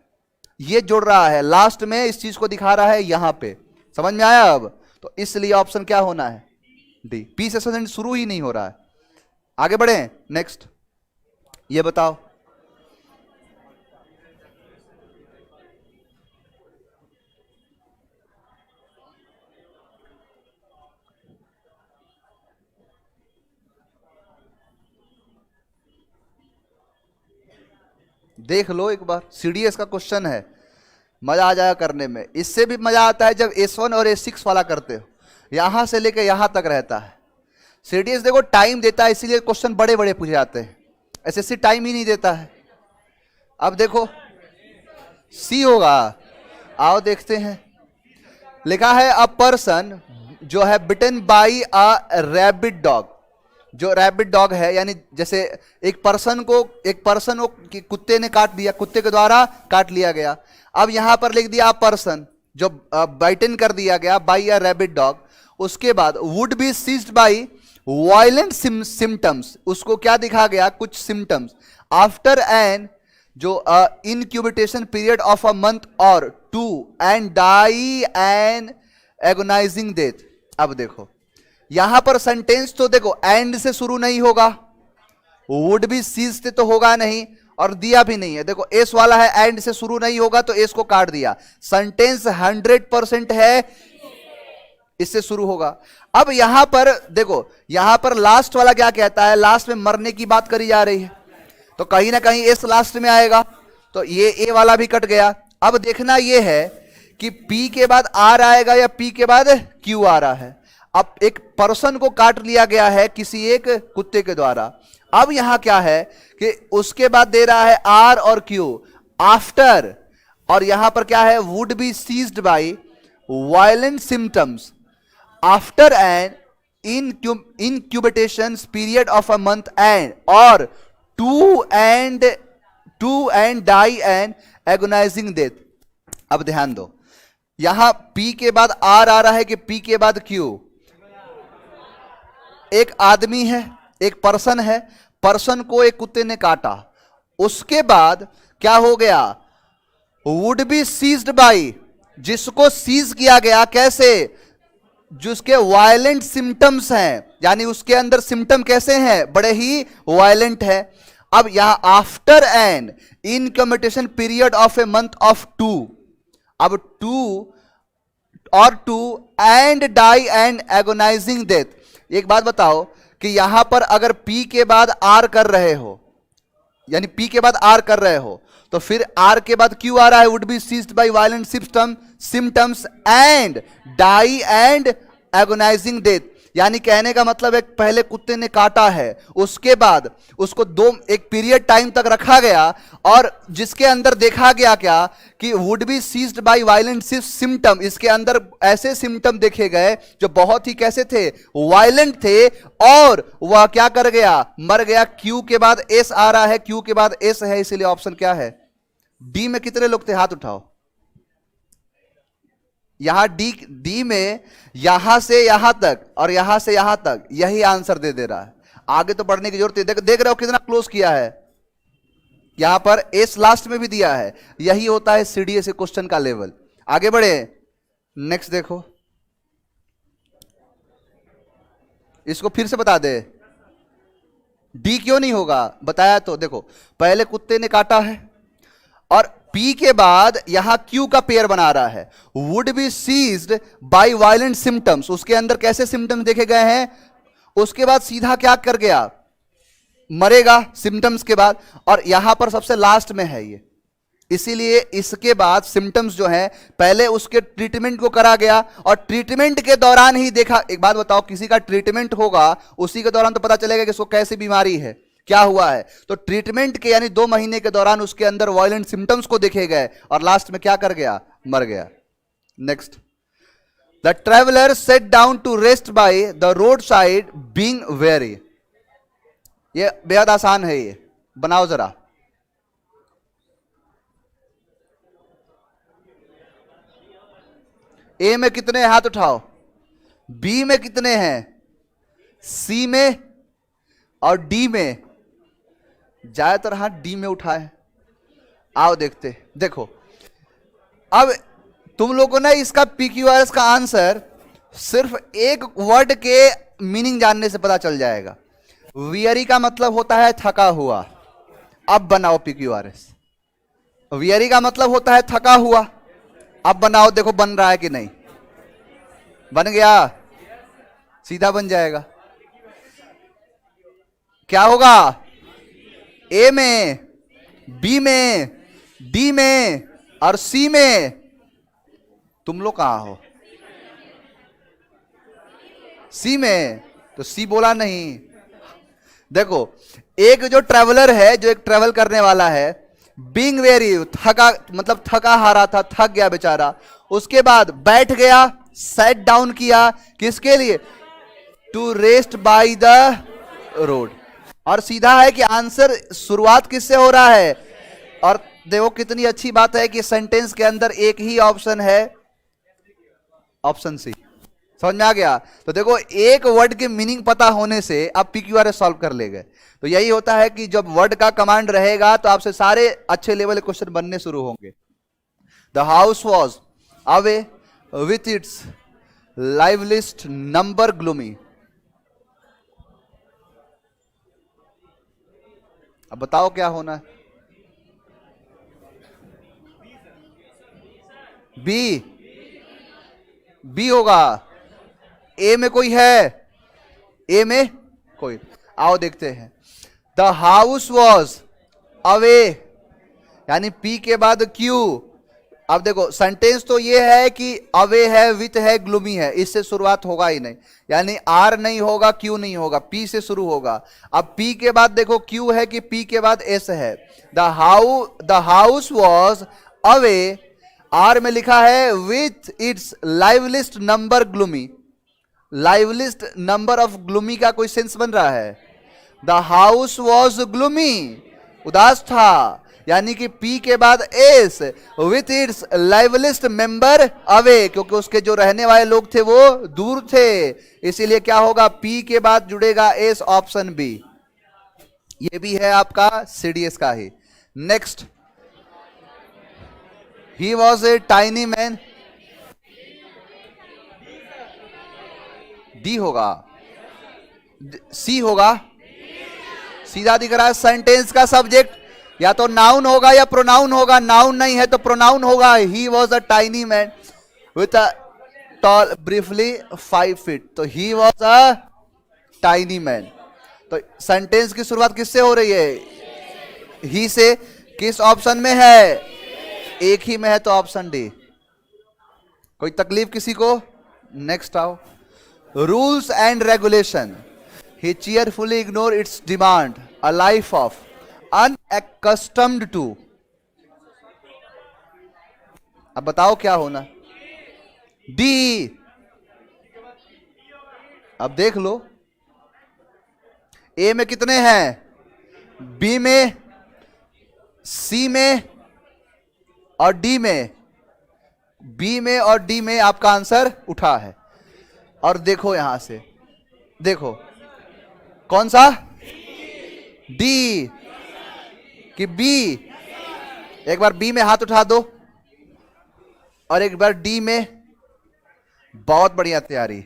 S1: ये जोड़ रहा है लास्ट में, इस चीज को दिखा रहा है यहां पे। समझ में आया अब? तो इसलिए ऑप्शन क्या होना है? डी। पी से सेंटेंस शुरू ही नहीं हो रहा है। आगे बढ़े, नेक्स्ट ये बताओ। देख लो एक बार, सीडीएस का क्वेश्चन है, मजा आ जाएगा करने में। इससे भी मजा आता है जब S1 और S6 वाला करते हो, यहां से लेकर यहां तक रहता है। सीडीएस देखो टाइम देता है, इसीलिए क्वेश्चन बड़े बड़े पूछे जाते हैं। एसएससी टाइम ही नहीं देता है। अब देखो सी होगा, आओ देखते हैं। लिखा है अ पर्सन जो है बिटन बाई अ रैबिट डॉग, जो रैबिट डॉग है, यानी जैसे एक पर्सन को कुत्ते ने काट दिया, कुत्ते के द्वारा काट लिया गया। अब यहां पर लिख दिया पर्सन जो बाइटन कर दिया गया बाई अ रैबिट डॉग। उसके बाद would be seized by violent symptoms, उसको क्या दिखा गया? कुछ सिम्टम्स। आफ्टर एन जो incubation period of a month और 2 and die an agonising death. अब देखो यहां पर सेंटेंस तो देखो एंड से शुरू नहीं होगा, वुड बी सीज से तो होगा नहीं, और दिया भी नहीं है। देखो एस वाला है, एंड से शुरू नहीं होगा तो एस को काट दिया। सेंटेंस 100% है, इससे शुरू होगा। अब यहां पर देखो, यहां पर लास्ट वाला क्या कहता है? लास्ट में मरने की बात करी जा रही है, तो कहीं ना कहीं एस लास्ट में आएगा, तो ये ए वाला भी कट गया। अब देखना यह है कि पी के बाद आर आएगा या पी के बाद क्यू आ रहा है। अब एक पर्सन को काट लिया गया है किसी एक कुत्ते के द्वारा। अब यहां क्या है कि उसके बाद दे रहा है आर और क्यू आफ्टर, और यहां पर क्या है? Would be seized by violent symptoms after an incubation period of a month and और two and die and agonising death. अब ध्यान दो, यहां पी के बाद आर आ रहा है कि पी के बाद क्यू? एक आदमी है, एक पर्सन है, पर्सन को एक कुत्ते ने काटा, उसके बाद क्या हो गया? वुड बी सीज्ड बाई, जिसको सीज किया गया, कैसे? जिसके वायलेंट सिम्टम्स हैं, यानी उसके अंदर सिम्टम कैसे हैं? बड़े ही वायलेंट है। अब यहां after an incubation period of a month of 2, अब 2 and die and agonising death. एक बात बताओ कि यहां पर अगर पी के बाद आर कर रहे हो, यानी पी के बाद आर कर रहे हो, तो फिर आर के बाद क्यों आ रहा है? Would be seized by violent symptoms and die and agonising death. यानी कहने का मतलब है पहले कुत्ते ने काटा है, उसके बाद उसको एक पीरियड टाइम तक रखा गया, और जिसके अंदर देखा गया क्या कि would be seized by violent symptom, इसके अंदर ऐसे सिम्टम देखे गए जो बहुत ही कैसे थे? वायलेंट थे, और वह क्या कर गया? मर गया। क्यू के बाद एस आ रहा है, क्यू के बाद एस है, इसीलिए ऑप्शन क्या है? डी में कितने लोग थे? हाथ उठाओ। यहां डी में यहां से यहां तक और यहां से यहां तक यही आंसर दे रहा है, आगे तो बढ़ने की जरूरत है। देख रहे हो कितना क्लोज किया है? यहां पर एस लास्ट में भी दिया है। यही होता है सीडीएस क्वेश्चन का लेवल। आगे बढ़े, नेक्स्ट देखो, इसको फिर से बता दे। डी क्यों नहीं होगा बताया तो देखो, पहले कुत्ते ने काटा है और पी के बाद यहां क्यू का पेयर बना रहा है। Would be seized by violent symptoms, उसके अंदर कैसे सिम्टम्स देखे गए हैं? उसके बाद सीधा क्या कर गया? मरेगा सिम्टम्स के बाद, और यहां पर सबसे लास्ट में है ये, इसीलिए इसके बाद सिम्टम्स जो है पहले उसके ट्रीटमेंट को करा गया, और ट्रीटमेंट के दौरान ही देखा। एक बात बताओ, किसी का ट्रीटमेंट होगा उसी के दौरान तो पता चलेगा कि इसको कैसी बीमारी है, क्या हुआ है। तो ट्रीटमेंट के यानी 2 महीने के दौरान उसके अंदर वायलेंट सिम्टम्स को देखे गए, और लास्ट में क्या कर गया? मर गया। Next, the traveller sat down to rest by the road side being very. ये बेहद आसान है, ये बनाओ जरा। ए में कितने? हाथ उठाओ। बी में कितने हैं? सी में और डी में। ज्यादातर हाथ डी में उठाए। आओ देखते, देखो अब तुम लोगों ने इसका PQRS का आंसर सिर्फ एक वर्ड के मीनिंग जानने से पता चल जाएगा। वियरी का मतलब होता है थका हुआ। अब बनाओ PQRS। वियरी का मतलब होता है थका हुआ। अब बनाओ, देखो बन रहा है कि नहीं। बन गया, सीधा बन जाएगा। क्या होगा? ए में, बी में, डी में और सी में। तुम लोग कहां हो? सी में। तो सी बोला नहीं। देखो, एक जो ट्रैवलर है, जो एक ट्रैवल करने वाला है, बीइंग वेरी, थका मतलब थका हारा था, थक गया बेचारा। उसके बाद बैठ गया, सेट डाउन किया, किसके लिए? To rest by the road. और सीधा है कि आंसर शुरुआत किससे हो रहा है? और देखो कितनी अच्छी बात है कि सेंटेंस के अंदर एक ही ऑप्शन है, ऑप्शन सी। समझ में आ गया? तो देखो, एक वर्ड के मीनिंग पता होने से आप PQRS सॉल्व कर ले गए। तो यही होता है कि जब वर्ड का कमांड रहेगा तो आपसे सारे अच्छे लेवल के क्वेश्चन बनने शुरू होंगे। The house was away with its liveliest number gloomy. अब बताओ क्या होना है? बी होगा। ए में कोई है? ए में कोई? आओ देखते हैं। द हाउस वॉज अवे, यानी पी के बाद क्यू। अब देखो सेंटेंस तो ये है कि अवे है, विथ है, ग्लूमी है, इससे शुरुआत होगा ही नहीं, यानी आर नहीं होगा, क्यू नहीं होगा, पी से शुरू होगा। अब पी के बाद देखो क्यू है कि पी के बाद एस है। The house was away, R में लिखा है with its liveliest number gloomy. Liveliest number of gloomy का कोई सेंस बन रहा है? द हाउस वॉज ग्लूमी, उदास था, यानी कि पी के बाद s, with its liveliest member away, क्योंकि उसके जो रहने वाले लोग थे वो दूर थे, इसीलिए क्या होगा? पी के बाद जुड़ेगा एस, ऑप्शन बी। ये भी है आपका CDS का ही। Next, he was a tiny man, D होगा, सी होगा, सीधा दिख रहा है। सेंटेंस का सब्जेक्ट या तो नाउन होगा या प्रोनाउन होगा, नाउन नहीं है तो प्रोनाउन होगा। He was a tiny man with a tall briefly 5 feet, तो he was a tiny man. तो सेंटेंस की शुरुआत किससे हो रही है? ही से। किस ऑप्शन में है? एक ही में है तो ऑप्शन डी। कोई तकलीफ किसी को? नेक्स्ट आओ। Rules and regulation, he cheerfully ignored its demand, a life of unaccustomed to। अब बताओ क्या होना? डी। अब देख लो, ए में कितने हैं? बी में, सी में और डी में। बी में और डी में आपका आंसर उठा है। और देखो यहां से, देखो कौन सा? डी कि बी? एक बार बी में हाथ उठा दो और एक बार डी में। बहुत बढ़िया तैयारी।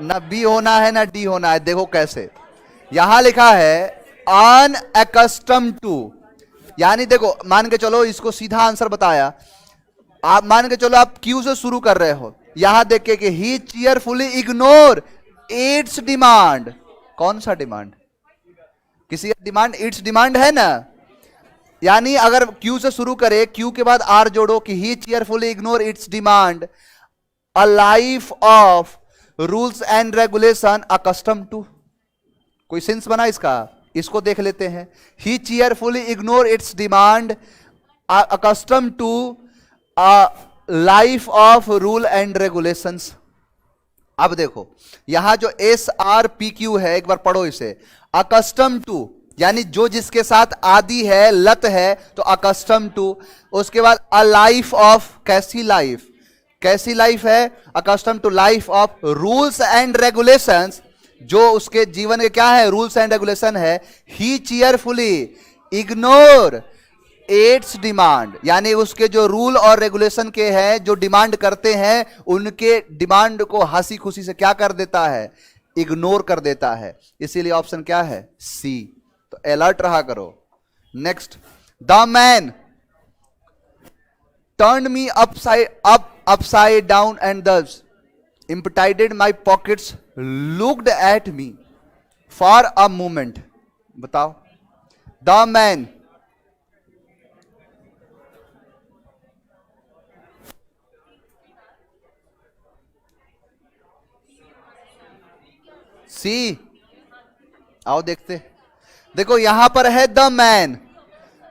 S1: ना बी होना है ना डी होना है। देखो कैसे, यहां लिखा है अनअकस्टम्ड टू, यानी देखो मान के चलो इसको सीधा आंसर बताया। आप मान के चलो आप क्यू से शुरू कर रहे हो, यहां देख के कि he cheerfully ignore its demand. कौन सा डिमांड? किसी का डिमांड, इट्स डिमांड है ना। यानी अगर क्यू से शुरू करे, क्यू के बाद आर जोड़ो कि he cheerfully ignore its demand, a life of rules and regulation accustom to. कोई सेंस बना इसका? इसको देख लेते हैं। He cheerfully ignore its demand, accustom to a life of rule and regulations. अब देखो यहां जो एस आर पी क्यू है, एक बार पढ़ो इसे। अकस्टम टू यानी जो जिसके साथ आदि है, लत है, तो अकस्टम टू। उसके बाद अ लाइफ ऑफ, कैसी लाइफ? कैसी लाइफ है? Accustom to life of rules and regulations, जो उसके जीवन के क्या है? रूल्स एंड रेगुलेशन है। ही चीयरफुली इग्नोर इट्स डिमांड, यानी उसके जो रूल और रेगुलेशन के हैं, जो डिमांड करते हैं, उनके डिमांड को हंसी खुशी से क्या कर देता है? इग्नोर कर देता है। इसीलिए ऑप्शन क्या है? सी। तो अलर्ट रहा करो। Next, the man turn me upside down and दस impeded my pockets, looked at me for a moment। बताओ। द मैन, सी। आओ देखते। देखो यहां पर है द मैन,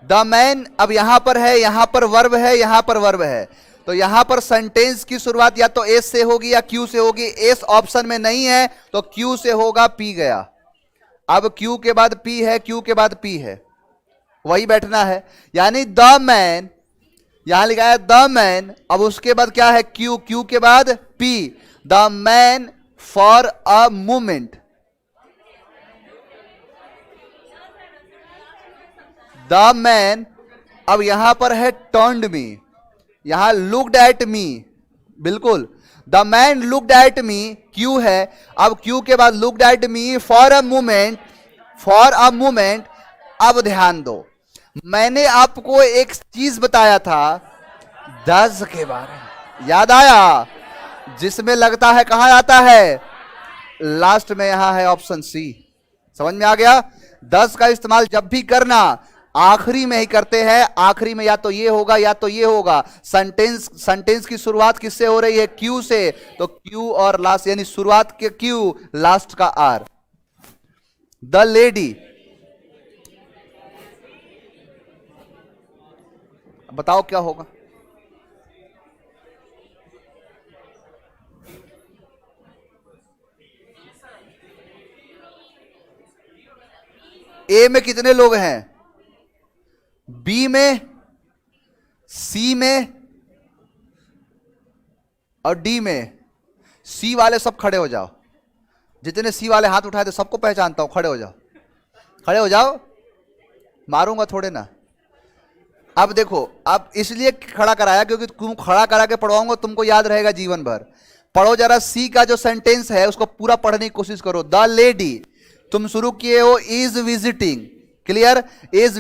S1: द मैन। अब यहां पर है, यहां पर वर्ब है, यहां पर वर्ब है, तो यहां पर सेंटेंस की शुरुआत या तो एस से होगी या क्यू से होगी। एस ऑप्शन में नहीं है तो क्यू से होगा। पी गया। अब क्यू के बाद पी है, क्यू के बाद पी है, वही बैठना है। यानी द मैन, यहां लिखा है द मैन, अब उसके बाद क्या है? क्यू, क्यू के बाद P. The man for a moment, the man. अब यहां पर है टर्न्ड मी, यहां लुक्ड एट मी, बिल्कुल। The man looked at me, Q है। अब क्यू के बाद looked at me for a moment, for a moment. अब ध्यान दो, मैंने आपको एक चीज बताया था 10 के बारे में, याद आया? जिसमें लगता है कहां आता है? लास्ट में। यहां है ऑप्शन सी। समझ में आ गया? 10 का इस्तेमाल जब भी करना आखिरी में ही करते हैं। आखिरी में या तो ये होगा या तो ये होगा। सेंटेंस की शुरुआत किससे हो रही है? क्यू से, तो क्यू और लास्ट, यानी शुरुआत के क्यू, लास्ट का आर। द लेडी, बताओ क्या होगा? ए में कितने लोग हैं? बी में, सी में और डी में। सी वाले सब खड़े हो जाओ। जितने सी वाले हाथ उठाए थे सबको पहचानता हूं, खड़े हो जाओ, खड़े हो जाओ, मारूंगा थोड़े ना। अब देखो, अब इसलिए खड़ा कराया क्योंकि तुम खड़ा करा के पढ़वाऊंगा, तुमको याद रहेगा जीवन भर। पढ़ो जरा, सी का जो सेंटेंस है उसको पूरा पढ़ने की कोशिश करो। द लेडी, तुम शुरू किए हो is visiting, clear, is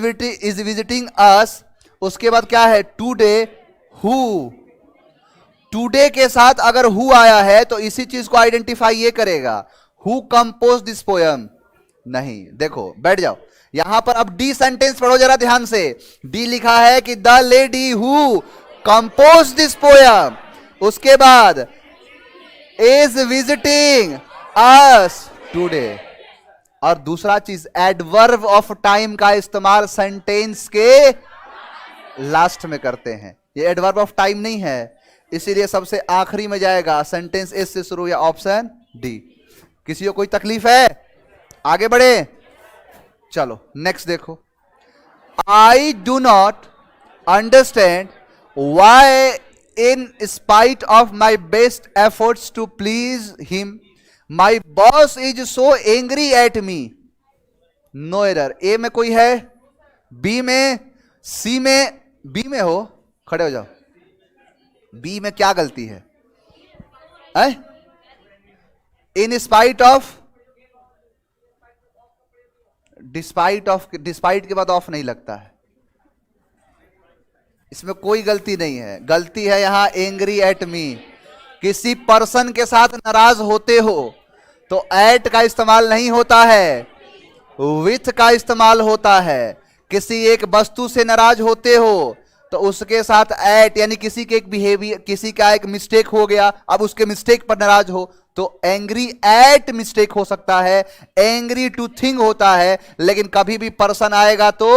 S1: visiting अस। उसके बाद क्या है, टुडे, हु। टुडे के साथ अगर हु आया है तो इसी चीज को आइडेंटिफाई ये करेगा, हु कंपोज दिस पोयम। नहीं, देखो बैठ जाओ यहां पर। अब डी सेंटेंस पढ़ो जरा ध्यान से। डी लिखा है कि the lady who compose this poem, उसके बाद इज विजिटिंग अस टुडे। और दूसरा चीज, एडवर्ब ऑफ टाइम का इस्तेमाल सेंटेंस के लास्ट में करते हैं। ये एडवर्ब ऑफ टाइम नहीं है, इसीलिए सबसे आखिरी में जाएगा। सेंटेंस एस से शुरू या ऑप्शन डी। किसी को कोई तकलीफ है? आगे बढ़े, चलो नेक्स्ट देखो। I do not understand why in spite of my best efforts to please him my boss is so angry at me. No error. A में कोई है? बी में? सी में? बी में हो, खड़े हो जाओ। बी में क्या गलती है? इन spite of, despite of, despite के बाद ऑफ नहीं लगता है, इसमें कोई गलती नहीं है। गलती है यहां एंग्री एट मी। किसी पर्सन के साथ नाराज होते हो तो एट का इस्तेमाल नहीं होता है, विथ का इस्तेमाल होता है। किसी एक वस्तु से नाराज होते हो तो उसके साथ एट, यानी किसी के एक बिहेवियर, किसी का एक मिस्टेक हो गया, अब उसके मिस्टेक पर नाराज हो तो एंग्री एट मिस्टेक हो सकता है, एंग्री टू थिंग होता है। लेकिन कभी भी पर्सन आएगा तो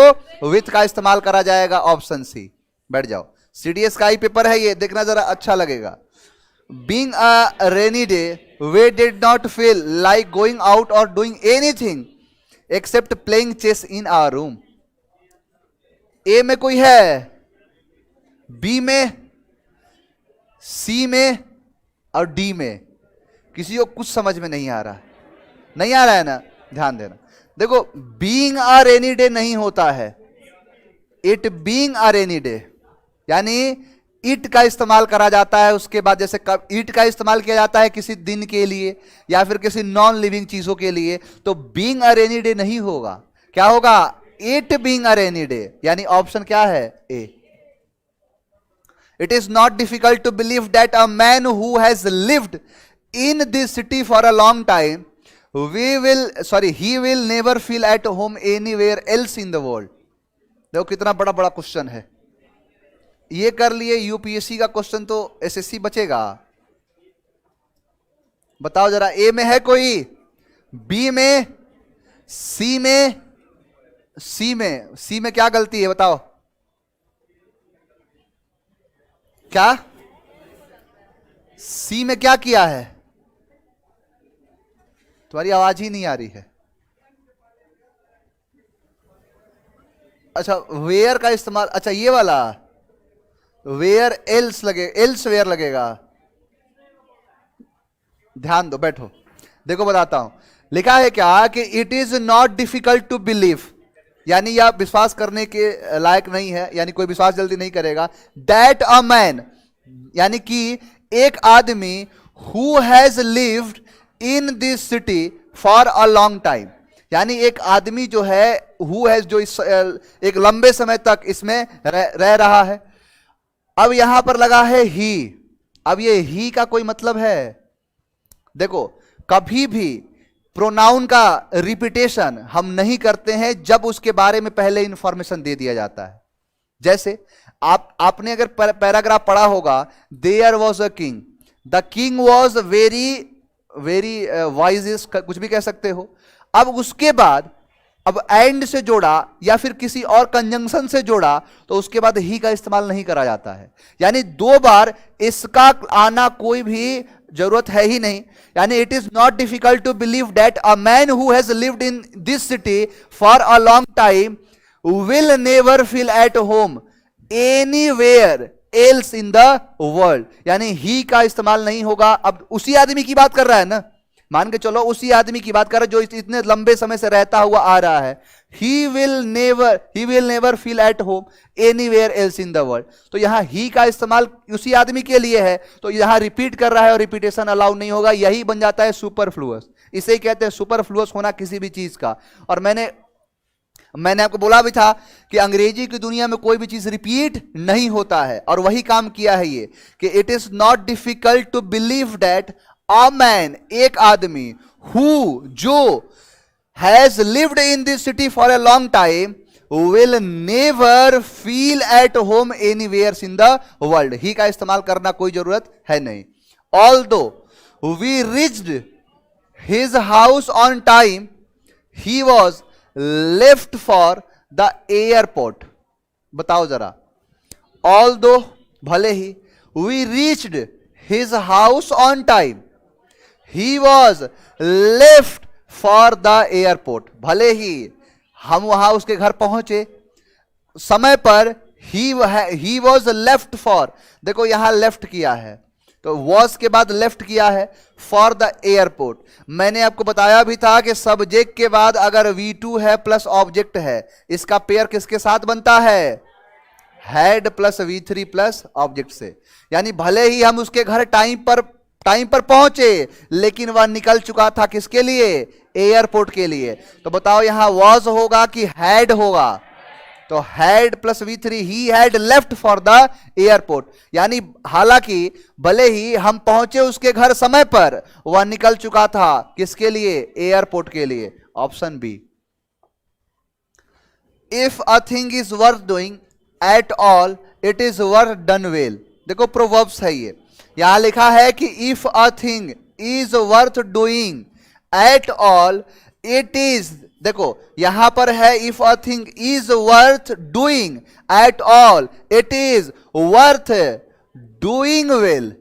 S1: विथ का इस्तेमाल करा जाएगा, ऑप्शन सी। बैठ जाओ, सीडीएस का ही पेपर है ये, देखना जरा अच्छा लगेगा। Being a rainy day we did not feel like going out और doing anything except playing chess in our room. A में कोई है? बी में? सी में? और डी में? किसी को कुछ समझ में नहीं आ रहा? नहीं आ रहा है ना? ध्यान देना। देखो, बीइंग अ रेनी डे नहीं होता है, it being a rainy day, यानी इट का इस्तेमाल करा जाता है। उसके बाद जैसे कब इट का इस्तेमाल किया जाता है किसी दिन के लिए या फिर किसी नॉन लिविंग चीजों के लिए, तो बीइंग अ रेनी डे नहीं होगा। क्या होगा? It being a rainy day, यानी ऑप्शन क्या है? A. It is not difficult to believe that a man who has lived in this city for a long time he will never feel at home anywhere else in the world। देखो कितना बड़ा बड़ा question है ये। कर लिए UPSC का question तो एसएससी बचेगा। बताओ जरा, ए में है कोई? बी में? सी में? सी में क्या गलती है बताओ? क्या सी में क्या किया है? तुम्हारी आवाज ही नहीं आ रही है। अच्छा, वेयर का इस्तेमाल, अच्छा ये वाला वेयर एल्स लगे, एल्स वेयर लगेगा। ध्यान दो, बैठो, देखो बताता हूं। लिखा है क्या कि it is not difficult to believe, यानी यह विश्वास करने के लायक नहीं है, यानी कोई विश्वास जल्दी नहीं करेगा। दैट अ मैन, यानी कि एक आदमी who has lived in this city for a long time, यानी एक आदमी जो है हु हैज, जो एक लंबे समय तक इसमें रह रहा है। अब यहां पर लगा है ही। अब ये ही का कोई मतलब है? देखो, कभी भी प्रोनाउन का रिपीटेशन हम नहीं करते हैं जब उसके बारे में पहले इंफॉर्मेशन दे दिया जाता है। जैसे आपने अगर पैराग्राफ पढ़ा होगा, there was a king, the king was very wise, कुछ भी कह सकते हो। अब उसके बाद अब एंड से जोड़ा या फिर किसी और कंजंक्शन से जोड़ा तो उसके बाद ही का इस्तेमाल नहीं करा जाता है, यानी दो बार इसका आना कोई भी जरूरत है ही नहीं। यानी it is not difficult to believe that a man who has lived in this city for a long time will never feel at home anywhere else in the world, यानी ही का इस्तेमाल नहीं होगा। अब उसी आदमी की बात कर रहा है ना, मान के चलो उसी आदमी की बात कर रहे जो इतने लंबे समय से रहता हुआ आ रहा है, he will never feel at home anywhere else in the world. तो यहां ही का इस्तेमाल उसी आदमी के लिए है, तो यहां रिपीट कर रहा है और रिपीटेशन अलाउ नहीं होगा, यही बन जाता है सुपरफ्लुअस। इसे ही कहते हैं सुपरफ्लुअस होना किसी भी चीज का। और मैंने आपको बोला भी था कि अंग्रेजी की दुनिया में कोई भी चीज रिपीट नहीं होता है, और वही काम किया है ये कि it is not difficult to believe that a man, एक आदमी, हु जो has lived in this city for a long time will never feel at home anywhere in the world. He का इस्तेमाल करना कोई जरूरत है नहीं। Although we reached his house on time he was left for the airport. बताओ जरा, although भले ही, we reached his house on time he was left for the airport, भले ही हम वहां उसके घर पहुंचे समय पर, ही वॉज लेफ्ट फॉर, देखो यहां लेफ्ट किया है तो वॉज के बाद लेफ्ट किया है, फॉर द एयरपोर्ट। मैंने आपको बताया भी था कि सब्जेक्ट के बाद अगर V2 है प्लस ऑब्जेक्ट है, इसका पेयर किसके साथ बनता है? Had plus V3 plus object से। यानी भले ही हम उसके घर टाइम पर पहुंचे, लेकिन वह निकल चुका था किसके लिए? एयरपोर्ट के लिए। तो बताओ यहां वॉज होगा कि हैड होगा? तो had plus V3, he had left for the airport. यानी हालांकि भले ही हम पहुंचे उसके घर समय पर, वह निकल चुका था किसके लिए? एयरपोर्ट के लिए। Option B. If a thing is worth doing at all it is worth done well. देखो प्रोवर्ब्स है ये, यहां लिखा है कि if a thing is worth doing at all it is, देखो यहां पर है if a thing is worth doing at all it is worth doing well.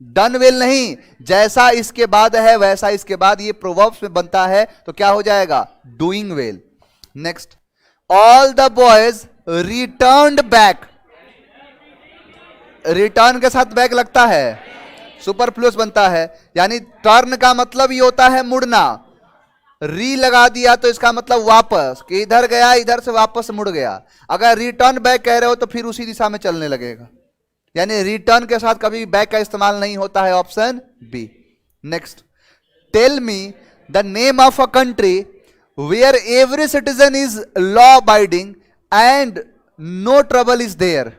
S1: Done well नहीं, जैसा इसके बाद है वैसा इसके बाद ये प्रोवर्ब्स में बनता है, तो क्या हो जाएगा? Doing well. Next, all the boys returned back. Return के साथ बैक लगता है, सुपरफ्लुअस बनता है। यानी टर्न का मतलब ये होता है मुड़ना, री लगा दिया तो इसका मतलब वापस, कि इधर गया इधर से वापस मुड़ गया। अगर रिटर्न बैक कह रहे हो तो फिर उसी दिशा में चलने लगेगा। यानी रिटर्न के साथ कभी बैक का इस्तेमाल नहीं होता है। Option B. Next, tell me the name of a country where every citizen is law abiding and no trouble is there.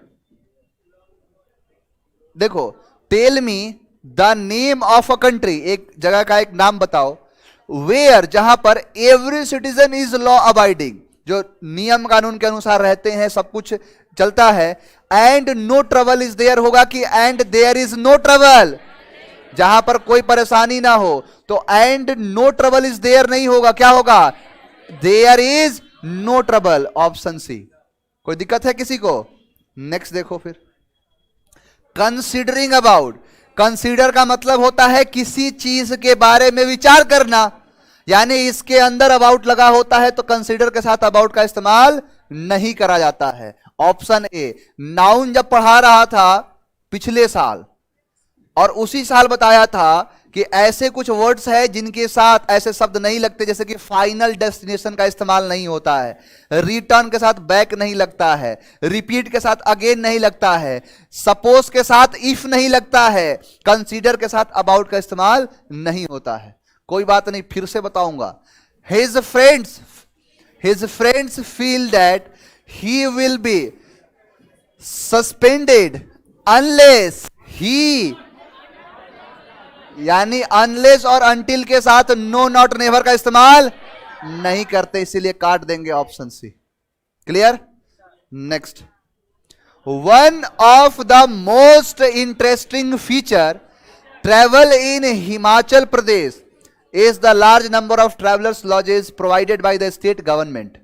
S1: देखो, tell me the name of a country, एक जगह का एक नाम बताओ, वेयर जहां पर every citizen is law abiding, जो नियम कानून के अनुसार रहते हैं, सब कुछ चलता है, and no trouble is there होगा कि and there is no trouble, जहां पर कोई परेशानी ना हो। तो and no trouble is there नहीं होगा, क्या होगा? There is no trouble. Option C. कोई दिक्कत है किसी को? नेक्स्ट देखो फिर, कंसीडरिंग अबाउट। कंसीडर का मतलब होता है किसी चीज के बारे में विचार करना, यानी इसके अंदर अबाउट लगा होता है तो कंसीडर के साथ अबाउट का इस्तेमाल नहीं करा जाता है। Option A. नाउन जब पढ़ा रहा था पिछले साल, और उसी साल बताया था कि ऐसे कुछ वर्ड्स है जिनके साथ ऐसे शब्द नहीं लगते, जैसे कि फाइनल डेस्टिनेशन का इस्तेमाल नहीं होता है, रिटर्न के साथ बैक नहीं लगता है, रिपीट के साथ अगेन नहीं लगता है, सपोज के साथ इफ नहीं लगता है, कंसीडर के साथ अबाउट का इस्तेमाल नहीं होता है। कोई बात नहीं, फिर से बताऊंगा। His friends feel that he will be suspended unless he, यानी अनलेस और अनटिल के साथ नो नॉट नेवर का इस्तेमाल नहीं करते, इसीलिए काट देंगे option C. Clear? Next, one of the most interesting feature travel in Himachal Pradesh is the large number of travellers lodges provided by the state government.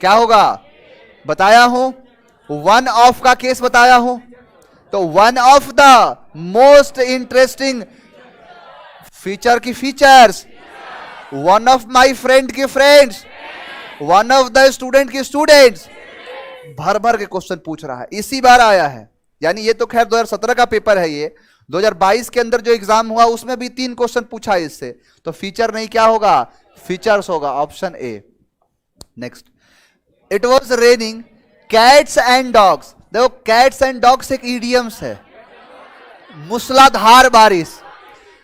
S1: क्या होगा? बताया हूं, वन ऑफ का केस बताया हूं, तो one of the most interesting feature की features, one of my friend की friends, one of the student की स्टूडेंट्स, भर भर के क्वेश्चन पूछ रहा है, इसी बार आया है। यानी ये तो खैर 2017 का पेपर है ये, 2022 के अंदर जो एग्जाम हुआ उसमें भी 3 क्वेश्चन पूछा है इससे, तो फीचर नहीं क्या होगा, फीचर्स होगा, option A. Next, it was raining cats and dogs. देखो कैट्स एंड डॉग्स एक ईडियम्स है, मूसलाधार बारिश,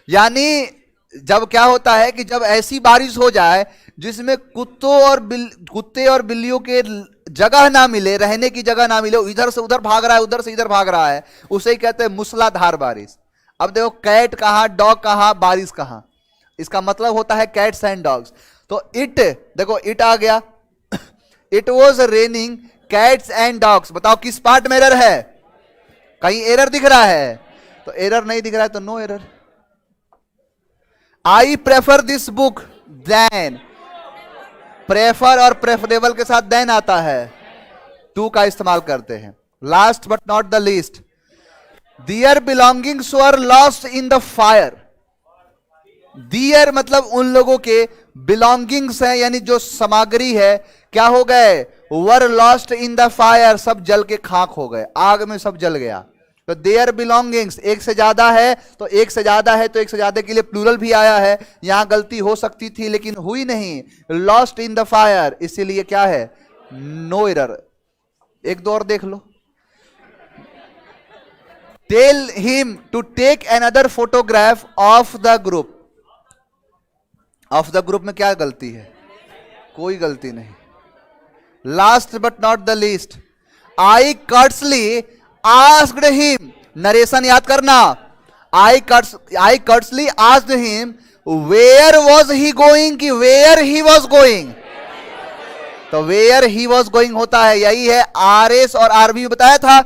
S1: यानी जब क्या होता है कि जब ऐसी बारिश हो जाए जिसमें कुत्ते और बिल्लियों के जगह ना मिले, रहने की जगह ना मिले, इधर से उधर भाग रहा है, उधर से इधर भाग रहा है, उसे ही कहते हैं मूसलाधार बारिश। अब देखो कैट कहां, डॉग कहां, बारिश कहां, इसका मतलब होता है कैट्स एंड डॉग्स। तो इट, देखो इट आ गया, it was raining cats and dogs. बताओ किस पार्ट में एरर है, कहीं एरर दिख रहा है, तो एरर नहीं दिख रहा है तो no error. I prefer this book then, prefer और प्रेफरेबल के साथ देन आता है, टू का इस्तेमाल करते हैं। Last but not the least, their belongings were lost in the fire. Their मतलब उन लोगों के, बिलोंगिंग्स है यानी जो सामग्री है, क्या हो गए, वर लॉस्ट इन द फायर, सब जल के खाक हो गए, आग में सब जल गया। तो देयर बिलोंगिंग्स एक से ज्यादा है, तो एक से ज्यादा है तो एक से ज्यादा के लिए प्लूरल भी आया है, यहां गलती हो सकती थी लेकिन हुई नहीं, लॉस्ट इन द फायर, इसीलिए क्या है, नो एरर। एक दो और देख लो, tell him to take another photograph of the group. Of the group में क्या गलती है, कोई गलती नहीं। Last but not the least, I courteously asked him, narration याद करना, I courteously asked him where was he going, कि वेयर ही वाज गोइंग, तो वेयर ही वाज गोइंग होता है, यही है आरएस और आरबी बताया था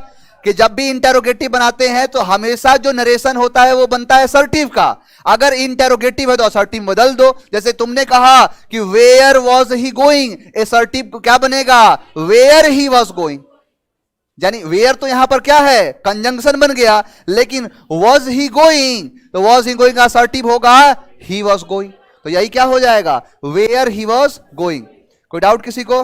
S1: कि जब भी इंटेरोगेटिव बनाते हैं तो हमेशा जो नरेशन होता है वो बनता है असर्टिव का। अगर इंटेरोगेटिव है तो असर्टिव बदल दो, जैसे तुमने कहा कि where was he going, assertive क्या बनेगा, वेयर ही वाज गोइंग, यानी वेयर तो यहां पर क्या है, कंजंक्शन बन गया, लेकिन वाज ही गोइंग, तो वाज ही गोइंग असर्टिव होगा, ही वाज गोइंग, तो यही क्या हो जाएगा, वेयर ही वाज गोइंग। कोई डाउट किसी को?